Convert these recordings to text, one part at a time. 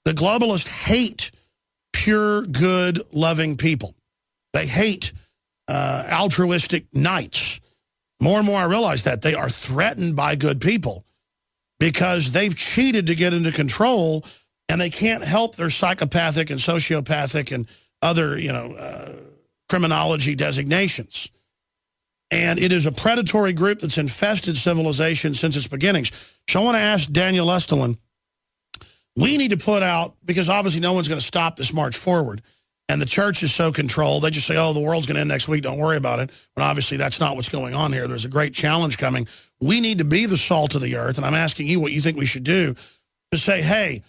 The globalists hate pure, good, loving people. They hate altruistic knights. More and more I realize that they are threatened by good people because they've cheated to get into control, and they can't help their psychopathic and sociopathic and other, criminology designations. And it is a predatory group that's infested civilization since its beginnings. So I want to ask Daniel Estelin, we need to put out, because obviously no one's going to stop this march forward, and the church is so controlled, they just say, oh, the world's going to end next week, don't worry about it. When obviously that's not what's going on here. There's a great challenge coming. We need to be the salt of the earth, and I'm asking you what you think we should do to say, hey,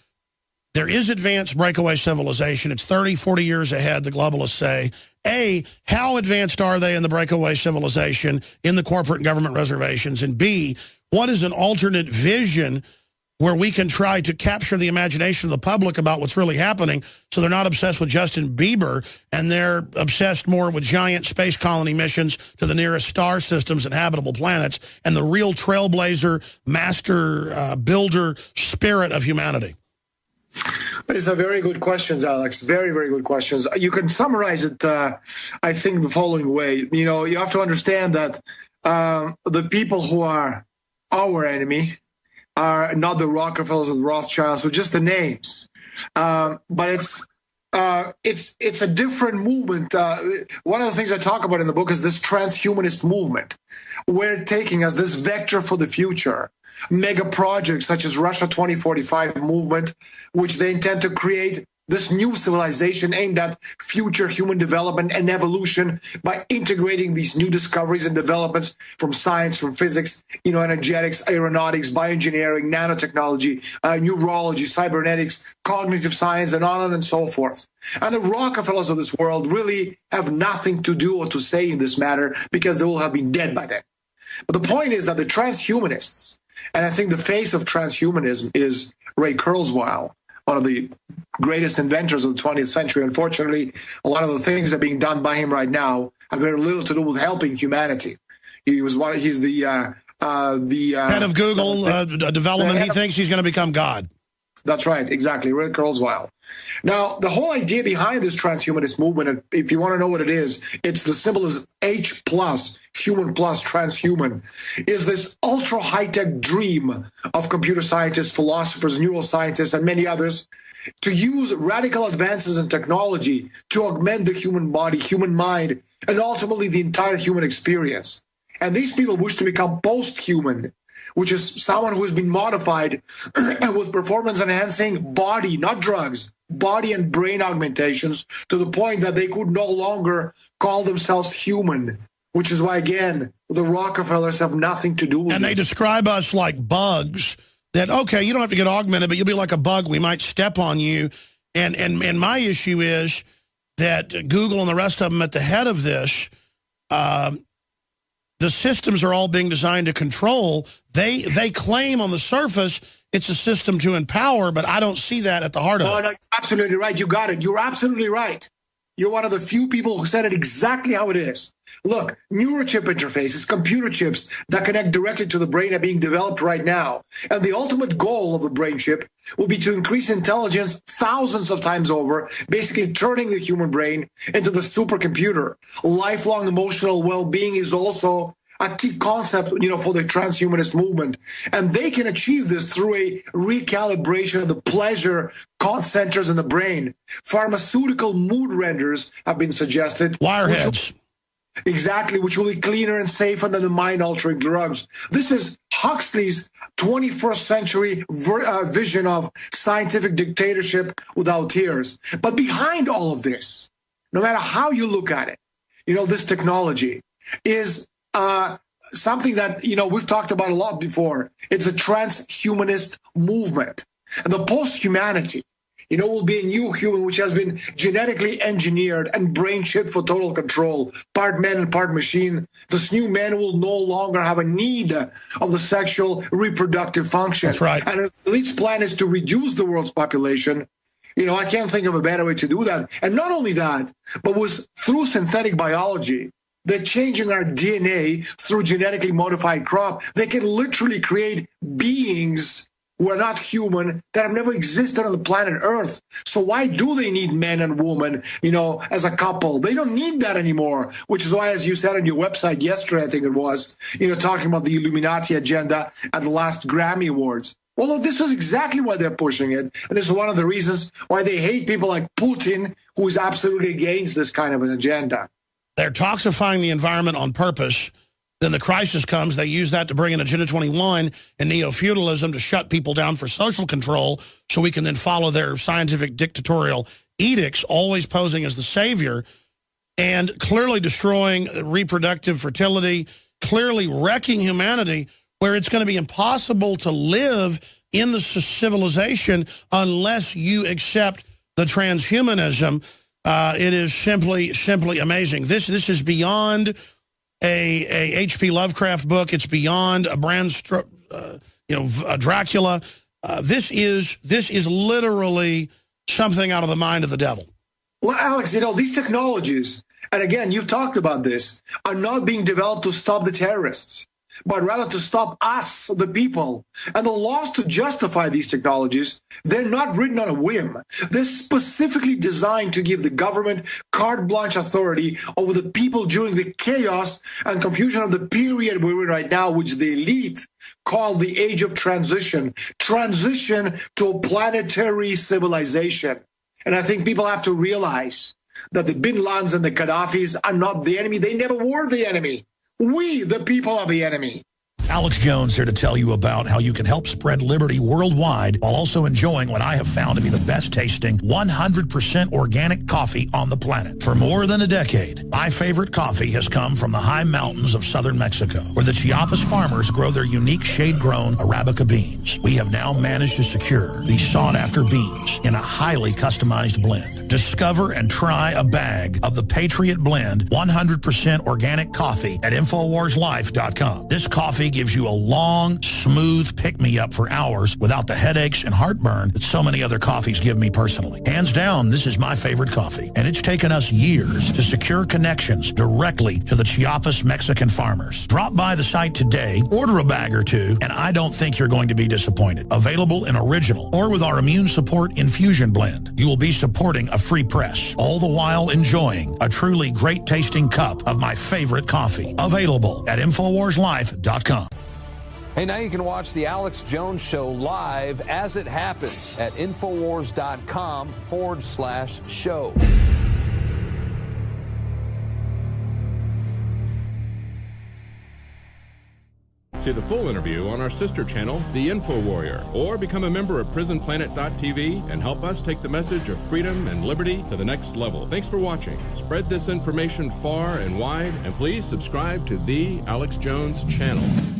there is advanced breakaway civilization. It's 30, 40 years ahead, the globalists say. A, how advanced are they in the breakaway civilization, in the corporate and government reservations? And B, what is an alternate vision where we can try to capture the imagination of the public about what's really happening so they're not obsessed with Justin Bieber and they're obsessed more with giant space colony missions to the nearest star systems and habitable planets and the real trailblazer, master builder spirit of humanity? These are very good questions, Alex. Very, very good questions. You can summarize it, I think, the following way. You have to understand that the people who are our enemy are not the Rockefellers or the Rothschilds, or just the names. But it's a different movement. One of the things I talk about in the book is this transhumanist movement. We're taking as this vector for the future mega projects such as Russia 2045 movement, which they intend to create this new civilization aimed at future human development and evolution by integrating these new discoveries and developments from science, from physics, energetics, aeronautics, bioengineering, nanotechnology, neurology, cybernetics, cognitive science, and on and so forth. And the Rockefellers of this world really have nothing to do or to say in this matter because they will have been dead by then. But the point is that the transhumanists, and I think the face of transhumanism is Ray Kurzweil, one of the greatest inventors of the 20th century. Unfortunately, a lot of the things that are being done by him right now have very little to do with helping humanity. He's the head of Google development. He thinks he's going to become God. That's right, exactly, Ray Kurzweil. Now, the whole idea behind this transhumanist movement, if you want to know what it is, it's the symbol is H plus, human plus transhuman, is this ultra high-tech dream of computer scientists, philosophers, neuroscientists, and many others to use radical advances in technology to augment the human body, human mind, and ultimately the entire human experience. And these people wish to become post-human, which is someone who has been modified and with performance-enhancing body, not drugs, body and brain augmentations to the point that they could no longer call themselves human, which is why, again, the Rockefellers have nothing to do with it. And they describe us like bugs that, okay, you don't have to get augmented, but you'll be like a bug. We might step on you. And my issue is that Google and the rest of them at the head of this, the systems are all being designed to control. They claim on the surface it's a system to empower, but I don't see that at the heart of it. No, you're absolutely right. You got it. You're absolutely right. You're one of the few people who said it exactly how it is. Look, neurochip interfaces, computer chips that connect directly to the brain are being developed right now. And the ultimate goal of the brain chip will be to increase intelligence thousands of times over, basically turning the human brain into the supercomputer. Lifelong emotional well-being is also a key concept, for the transhumanist movement. And they can achieve this through a recalibration of the pleasure centers in the brain. Pharmaceutical mood renders have been suggested. Wireheads. Exactly, which will be cleaner and safer than the mind-altering drugs. This is Huxley's 21st century vision of scientific dictatorship without tears. But behind all of this, no matter how you look at it, this technology is something that, we've talked about a lot before. It's a transhumanist movement. And the post-humanity, will be a new human which has been genetically engineered and brain chipped for total control, part man and part machine. This new man will no longer have a need of the sexual reproductive function. That's right. And the elite's plan is to reduce the world's population. I can't think of a better way to do that. And not only that, but through synthetic biology, They're changing our DNA through genetically modified crop. They can literally create beings who are not human, that have never existed on the planet Earth. So why do they need men and women, as a couple? They don't need that anymore, which is why, as you said on your website yesterday, I think it was, talking about the Illuminati agenda at the last Grammy Awards. Well, this is exactly why they're pushing it. And this is one of the reasons why they hate people like Putin, who is absolutely against this kind of an agenda. They're toxifying the environment on purpose. Then the crisis comes. They use that to bring in Agenda 21 and neo-feudalism to shut people down for social control so we can then follow their scientific dictatorial edicts, always posing as the savior, and clearly destroying reproductive fertility, clearly wrecking humanity, where it's going to be impossible to live in the civilization unless you accept the transhumanism. It is simply amazing. This is beyond a H.P. Lovecraft book. It's beyond a Dracula. This is literally something out of the mind of the devil. Well, Alex, these technologies, and again, you've talked about this, are not being developed to stop the terrorists, but rather to stop us, the people. And the laws to justify these technologies, they're not written on a whim. They're specifically designed to give the government carte blanche authority over the people during the chaos and confusion of the period we're in right now, which the elite call the age of transition to a planetary civilization. And I think people have to realize that the Bin Ladens and the Gaddafis are not the enemy. They never were the enemy. We, the people, are the enemy. Alex Jones here to tell you about how you can help spread liberty worldwide while also enjoying what I have found to be the best tasting 100% organic coffee on the planet. For more than a decade, my favorite coffee has come from the high mountains of southern Mexico, where the Chiapas farmers grow their unique shade-grown Arabica beans. We have now managed to secure these sought-after beans in a highly customized blend. Discover and try a bag of the Patriot Blend 100% organic coffee at InfoWarsLife.com. This coffee gives you a long, smooth pick-me-up for hours without the headaches and heartburn that so many other coffees give me personally. Hands down, this is my favorite coffee, and it's taken us years to secure connections directly to the Chiapas Mexican farmers. Drop by the site today, order a bag or two, and I don't think you're going to be disappointed. Available in original or with our immune support infusion blend. You will be supporting a free press, all the while enjoying a truly great-tasting cup of my favorite coffee. Available at InfoWarsLife.com. Hey, now you can watch the Alex Jones Show live as it happens at Infowars.com/show. See the full interview on our sister channel, The Info Warrior, or become a member of PrisonPlanet.tv and help us take the message of freedom and liberty to the next level. Thanks for watching. Spread this information far and wide, and please subscribe to The Alex Jones Channel.